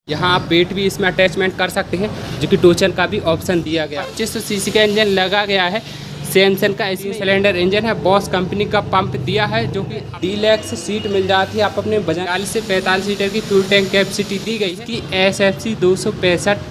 यहाँ आप वेट भी इसमें अटैचमेंट कर सकते हैं, जो कि टोचन का भी ऑप्शन दिया गया। 2500 सीसी का इंजन लगा गया है। सैमसंग का इसमें सिलेंडर इंजन है। बॉस कंपनी का पंप दिया है, जो कि डीलक्स सीट मिल जाती है। आप अपने 40 से 45 लीटर की फ्यूल टैंक कैपेसिटी दी गई है कि SFC 265।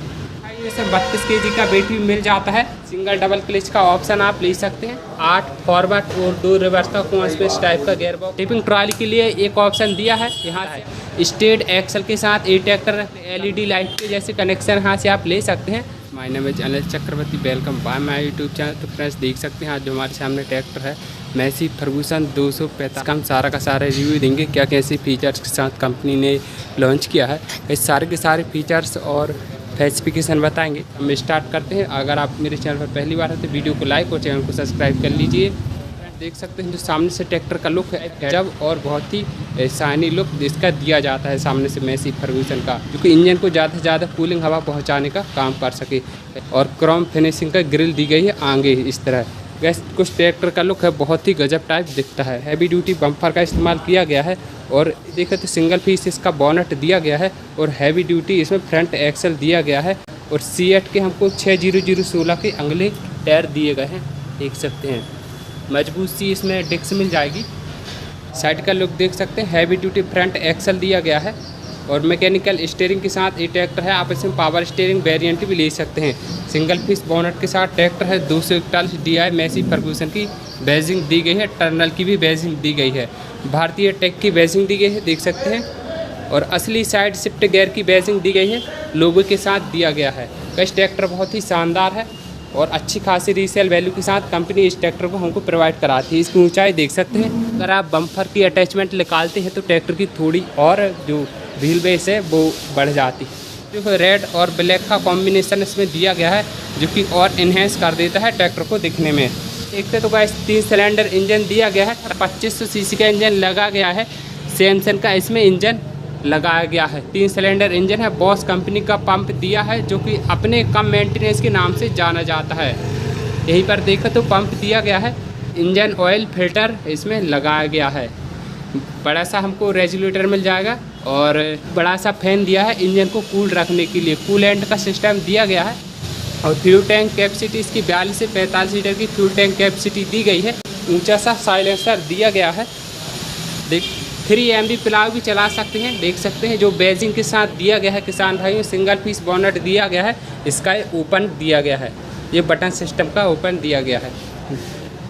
इसमें 32 kg का वेट भी मिल जाता है। सिंगल डबल क्लच का ऑप्शन आप ले सकते हैं। 8 फॉरवर्ड और 2 रिवर्स का कौन स्पेस टाइप का गियर बॉक्स। टिपिंग ट्रॉली के लिए एक ऑप्शन दिया है। यहाँ से स्टेट एक्सल के साथ ए ट्रैक्टर LED लाइट के जैसे कनेक्शन यहाँ से आप ले सकते हैं। My name is Anil Chakravarti, welcome by my YouTube channel. तो फ्रेंड्स देख सकते हैं आज जो हमारे सामने ट्रैक्टर है मैसी फर्गूसन 245 का हम सारा का सारा रिव्यू देंगे। क्या कैसे फीचर्स के साथ कंपनी ने लॉन्च किया है, इस सारे के सारे फीचर्स और स्पेसिफिकेशन बताएंगे। हम स्टार्ट करते हैं। अगर आप मेरे चैनल पर पहली बार है तो वीडियो को लाइक और चैनल को सब्सक्राइब कर लीजिए। देख सकते हैं जो सामने से ट्रैक्टर का लुक है जब और बहुत ही शाइनी लुक इसका दिया जाता है सामने से मैसी फर्गूसन का, जो कि इंजन को ज़्यादा से ज़्यादा कूलिंग हवा पहुंचाने का काम कर सके। और क्रोम फिनिशिंग का ग्रिल दी गई है आगे इस तरह। गैस कुछ ट्रैक्टर का लुक है बहुत ही गजब टाइप दिखता है। हैवी ड्यूटी बम्पर का इस्तेमाल किया गया है और देखते तो सिंगल पीस इसका बोनट दिया गया है और हैवी ड्यूटी इसमें फ्रंट एक्सल दिया गया है। और C8 के हमको 60016 के अंगले टायर दिए गए हैं, देख सकते हैं। मजबूत सी इसमें डिस्क मिल जाएगी। साइड का लुक देख सकते हैं। हैवी ड्यूटी फ्रंट एक्सल दिया गया है और मैकेनिकल स्टीयरिंग के साथ ये ट्रैक्टर है। आप इसमें पावर स्टीयरिंग वेरिएंट भी ले सकते हैं। सिंगल पीस बोनट के साथ ट्रैक्टर है। 241 DI मैसी फर्गूसन की बैजिंग दी गई है। टर्नल की भी बैजिंग दी गई है। भारतीय टेक की बैजिंग दी गई है, देख सकते हैं। और असली साइड शिफ्ट गियर की बैजिंग दी गई है, लोगो के साथ दिया गया है। इस ट्रैक्टर बहुत ही शानदार है और अच्छी खासी रीसेल वैल्यू के साथ कंपनी इस ट्रैक्टर को हमको प्रोवाइड कराती है। इसकी ऊंचाई देख सकते हैं। अगर आप बम्पर की अटैचमेंट निकालते हैं तो ट्रैक्टर की थोड़ी और जो व्हील बेस है वो बढ़ जाती है। जो रेड और ब्लैक का कॉम्बिनेशन इसमें दिया गया है, जो कि और इन्हेंस कर देता है ट्रैक्टर को दिखने में। देखते तो गाइस 3 सिलेंडर इंजन दिया गया है। 2500 सीसी का इंजन लगा गया है। सैमसंग का इसमें इंजन लगाया गया है। 3 सिलेंडर इंजन है। बॉस कंपनी का पंप दिया है, जो कि अपने कम मेंटेनेंस के नाम से जाना जाता है। यहीं पर देखो तो पंप दिया गया है। इंजन ऑयल फिल्टर इसमें लगाया गया है। बड़ा सा हमको रेगुलेटर मिल जाएगा और बड़ा सा फैन दिया है इंजन को कूल रखने के लिए। कूलेंट का सिस्टम दिया गया है। और फ्यूल टैंक कैपेसिटी इसकी 42 से 45 लीटर की फ्यूल टैंक कैपेसिटी दी गई है। ऊंचा सा साइलेंसर दिया गया है। 3 MB प्लाव भी चला सकते हैं, देख सकते हैं। जो बैजिंग के साथ दिया गया है किसान भाइयों, सिंगल पीस बोनट दिया गया है। इसका ओपन दिया गया है, ये बटन सिस्टम का ओपन दिया गया है।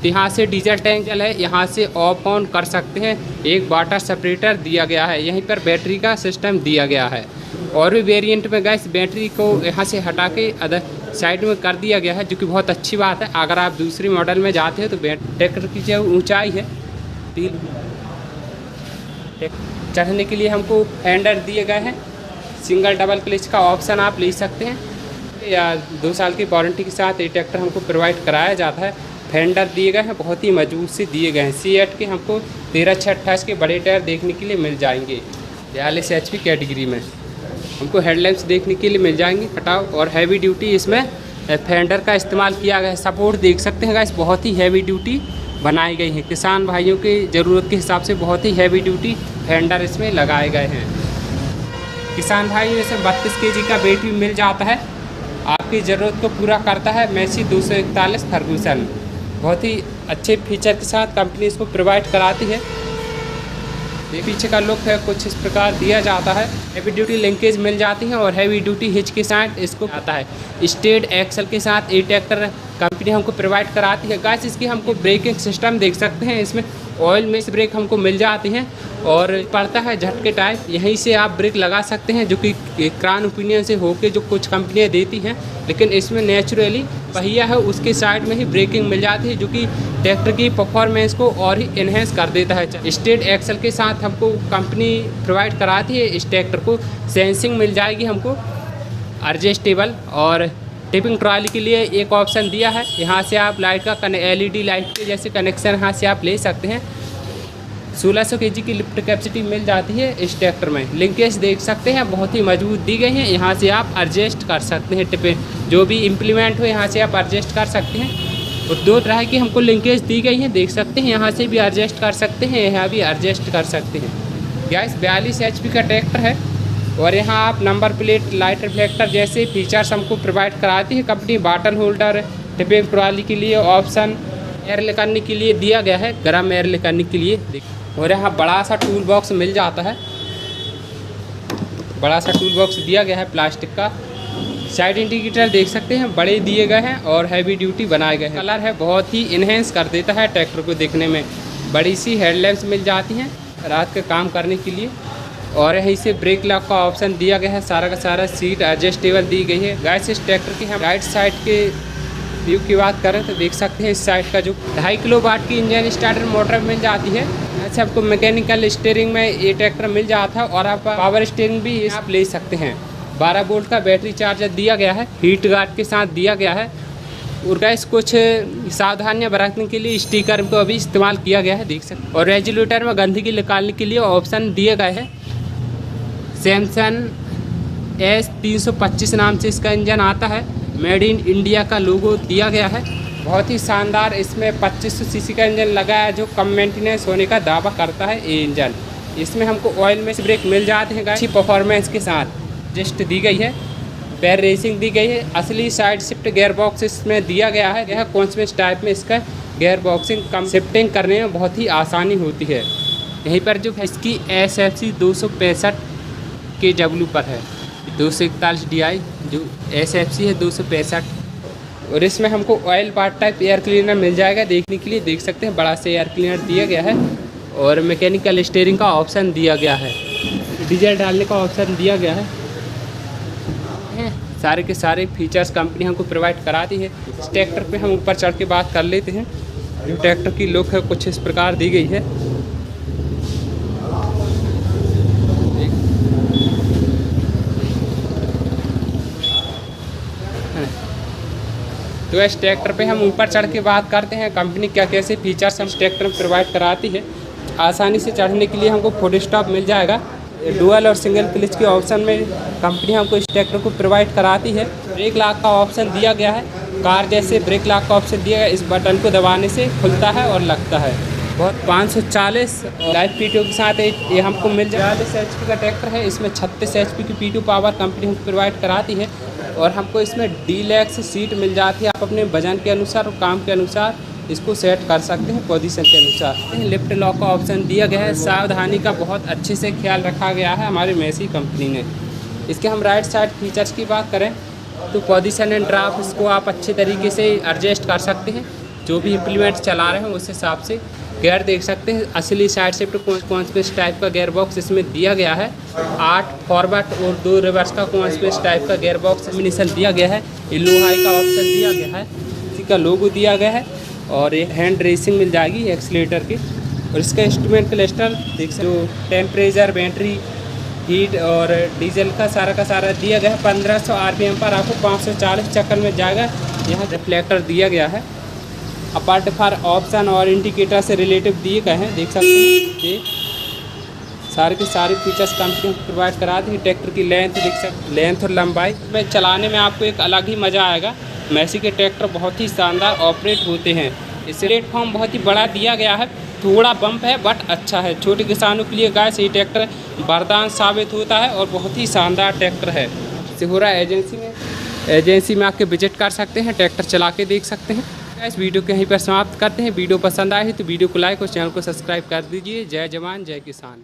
यहाँ से डीजल टैंक है, यहाँ से ऑफ ऑन कर सकते हैं। एक वाटर सेपरेटर दिया गया है। यहीं पर बैटरी का सिस्टम दिया गया है। और भी वेरिएंट में गैस बैटरी को यहाँ से हटा के अदर साइड में कर दिया गया है, जो कि बहुत अच्छी बात है। अगर आप दूसरी मॉडल में जाते हैं तो ट्रैक्टर की जो ऊँचाई है चढ़ने के लिए हमको फेंडर दिए गए हैं। सिंगल डबल क्लच का ऑप्शन आप ले सकते हैं या 2 साल की वारंटी के साथ ये ट्रैक्टर हमको प्रोवाइड कराया जाता है। फेंडर दिए गए हैं, बहुत ही मजबूत से दिए गए हैं। C8 के हमको 13/6/28 के बड़े टायर देखने के लिए मिल जाएंगे। 42 HP कैटेगरी में हमको हेडलैम्प्स देखने के लिए मिल जाएंगे हटाओ। और हैवी ड्यूटी इसमें फेंडर का इस्तेमाल किया गया है। सपोर्ट देख सकते हैं गाइस, बहुत ही हैवी ड्यूटी बनाई गई है। किसान भाइयों की ज़रूरत के हिसाब से बहुत ही हैवी ड्यूटी फेंडर इसमें लगाए गए हैं। किसान भाइयों इसमें 32 kg का वेट भी मिल जाता है। आपकी ज़रूरत को पूरा करता है मैसी 241 फर्गूसन। बहुत ही अच्छे फीचर के साथ कंपनी इसको प्रोवाइड कराती है। ये पीछे का लुक है कुछ इस प्रकार दिया जाता है। हैवी ड्यूटी लिंकेज मिल जाती है और हैवी ड्यूटी हिच के साथ इसको आता है। स्टेट एक्सल के साथ ये ट्रैक्टर कंपनी हमको प्रोवाइड कराती है। गाइस इसकी हमको ब्रेकिंग सिस्टम देख सकते हैं। इसमें ऑयल मिक्स ब्रेक हमको मिल जाती हैं और पड़ता है झटके टाइप। यहीं से आप ब्रेक लगा सकते हैं, जो कि क्राउन ओपिनियन से होके जो कुछ कंपनियां देती हैं, लेकिन इसमें नेचुरली पहिया है उसके साइड में ही ब्रेकिंग मिल जाती है, जो कि ट्रैक्टर की परफॉर्मेंस को और ही इन्हेंस कर देता है। स्टेट एक्सल के साथ हमको कंपनी प्रोवाइड कराती है। इस ट्रैक्टर को सेंसिंग मिल जाएगी हमको, एडजस्टेबल। और टिपिंग ट्रॉली के लिए एक ऑप्शन दिया है। यहाँ से आप लाइट का LED लाइट के जैसे कनेक्शन यहाँ से आप ले सकते हैं। 1600 kg की लिफ्ट कैपेसिटी मिल जाती है इस ट्रैक्टर में। लिंकेज देख सकते हैं बहुत ही मजबूत दी गई हैं। यहाँ से आप एडजस्ट कर सकते हैं, टिपे जो भी इम्प्लीमेंट हो यहाँ से आप एडजस्ट कर सकते हैं। और 2 तरह की हमको लिंकेज दी गई हैं, देख सकते हैं। यहाँ से भी एडजस्ट कर सकते हैं, यहाँ भी एडजस्ट कर सकते हैं। गैस 42 HP का ट्रैक्टर है। और यहाँ आप नंबर प्लेट, लाइट रिफ्लेक्टर जैसे फीचर्स हमको प्रोवाइड कराती है company. Bottle holder, tipping trolley के लिए ऑप्शन, एयर निकालने के लिए दिया गया है, गर्म एयर निकालने के लिए। और यहाँ बड़ा सा टूल बॉक्स मिल जाता है, बड़ा सा टूल बॉक्स दिया गया है प्लास्टिक का। साइड इंडिकेटर देख सकते हैं बड़े दिए गए हैं और हैवी ड्यूटी बनाए गए हैं। कलर है बहुत ही इन्हेंस कर देता है ट्रैक्टर को देखने में। बड़ी सी हेडलैम्प्स मिल जाती हैं रात के काम करने के लिए। और यहीं से ब्रेक लॉक का ऑप्शन दिया गया है, सारा का सारा सीट एडजस्टेबल दी गई है। गाइस इस ट्रैक्टर की हम राइट साइड के व्यू की बात करें तो देख सकते हैं इस साइड का जो 2.5 किलोवाट की इंजन स्टार्टर मोटर मिल जाती है। ऐसे आपको मैकेनिकल स्टीयरिंग में ये ट्रैक्टर मिल जाता है और आप पावर स्टीयरिंग भी आप ले सकते हैं। 12 वोल्ट का बैटरी चार्जर दिया गया है, हीट गार्ड के साथ दिया गया है। और गैस कुछ सावधानियां बरतने के लिए स्टिकर को अभी इस्तेमाल किया गया है, देख सकते हैं। और रेगुलेटर में गंदगी निकालने के लिए ऑप्शन दिए गए हैं। सैमसंग S325 नाम से इसका इंजन आता है। मेड इन इंडिया का लोगो दिया गया है। बहुत ही शानदार इसमें 2500 सीसी का इंजन लगा है जो कम मेंटेनेंस होने का दावा करता है ये इंजन। इसमें हमको ऑयल में से ब्रेक मिल जाते हैं, अच्छी परफॉर्मेंस के साथ जस्ट दी गई है। पैर रेसिंग दी गई है। असली साइड शिफ्ट गियर बॉक्स इसमें दिया गया है। यह कॉन्सवेंस टाइप में इसका गियर बॉक्सिंग कम शिफ्टिंग करने में बहुत ही आसानी होती है। यहीं पर जो इसकी SFC 265 KW पर है, 241 DI जो SFC है 265। और इसमें हमको oil part type air cleaner मिल जाएगा देखने के लिए, देख सकते हैं बड़ा से एयर क्लीनर दिया गया है। और मैकेनिकल स्टीयरिंग का ऑप्शन दिया गया है, डीजल डालने का ऑप्शन दिया गया है। सारे के सारे फीचर्स कंपनी हमको प्रोवाइड कराती है। इस ट्रैक्टर पे हम ऊपर चढ़ के बात कर लेते हैं। जो ट्रैक्टर की लुक है कुछ इस प्रकार दी गई है। तो इस ट्रैक्टर पे हम ऊपर चढ़ के बात करते हैं कंपनी क्या कैसे फीचर्स हम ट्रैक्टर में प्रोवाइड कराती है। आसानी से चढ़ने के लिए हमको फुट स्टॉप मिल जाएगा। डुअल और सिंगल क्लच के ऑप्शन में कंपनी हमको इस ट्रैक्टर को प्रोवाइड कराती है। ब्रेक लॉक का ऑप्शन दिया गया है, कार जैसे ब्रेक लॉक का ऑप्शन दिया गया है। इस बटन को दबाने से खुलता है और लगता है। बहुत 540 लाइव PTO के साथ ये हमको मिल जाए। 40 HP का ट्रैक्टर है, इसमें 36 HP की PTO पावर कंपनी हमको प्रोवाइड कराती है। और हमको इसमें डीलैक्स सीट मिल जाती है। आप अपने वजन के अनुसार और काम के अनुसार इसको सेट कर सकते हैं पोजीशन के अनुसार। लिफ्ट लॉक का ऑप्शन दिया गया है। सावधानी का बहुत अच्छे से ख्याल रखा गया है हमारी मेसी कंपनी ने। इसके हम राइट साइड फीचर्स की बात करें तो पोजीशन एंड ड्राफ्ट इसको आप अच्छे तरीके से एडजस्ट कर सकते हैं। जो भी इम्प्लीमेंट चला रहे हैं उस हिसाब से गियर देख सकते हैं। असली साइड शिफ्ट कॉन्सपेस टाइप का गियर बॉक्स इसमें दिया गया है। 8 फॉरवर्ड और 2 रिवर्स का कॉन्सपेस टाइप का गियर बॉक्स कॉम्बिनेशन दिया गया है। लो हाई का ऑप्शन दिया गया है, इसी का लोगो दिया गया है। और एक हैंड रेसिंग मिल जाएगी एक्सीलेटर की। और इसका इंस्ट्रूमेंट क्लस्टर देख सकते हो, टेम्परेचर, बैटरी, हीट और डीजल का सारा दिया गया है। 1500 RPM पर आपको 540 चक्कर में जाएगा। यहाँ रिफ्लेक्टर दिया गया है। अपार्ट फॉर ऑप्शन और इंडिकेटर से रिलेटिव दिए गए हैं, देख सकते हैं। ये सारे के सारे फीचर्स कंपनी प्रोवाइड कराती है। ट्रैक्टर की लेंथ देख सकते, लेंथ और लंबाई में चलाने में आपको एक अलग ही मज़ा आएगा। मैसी के ट्रैक्टर बहुत ही शानदार ऑपरेट होते हैं। इस प्लेटफॉर्म बहुत ही बड़ा दिया गया है, थोड़ा बम्प है बट अच्छा है। छोटे किसानों के लिए गाइस ये ट्रैक्टर वरदान साबित होता है और बहुत ही शानदार ट्रैक्टर है। सिहोरा एजेंसी में आके विजिट कर सकते हैं, ट्रैक्टर चला के देख सकते हैं। इस वीडियो को यहीं पर समाप्त करते हैं। वीडियो पसंद आए तो वीडियो को लाइक और चैनल को सब्सक्राइब कर दीजिए। जय जवान जय किसान।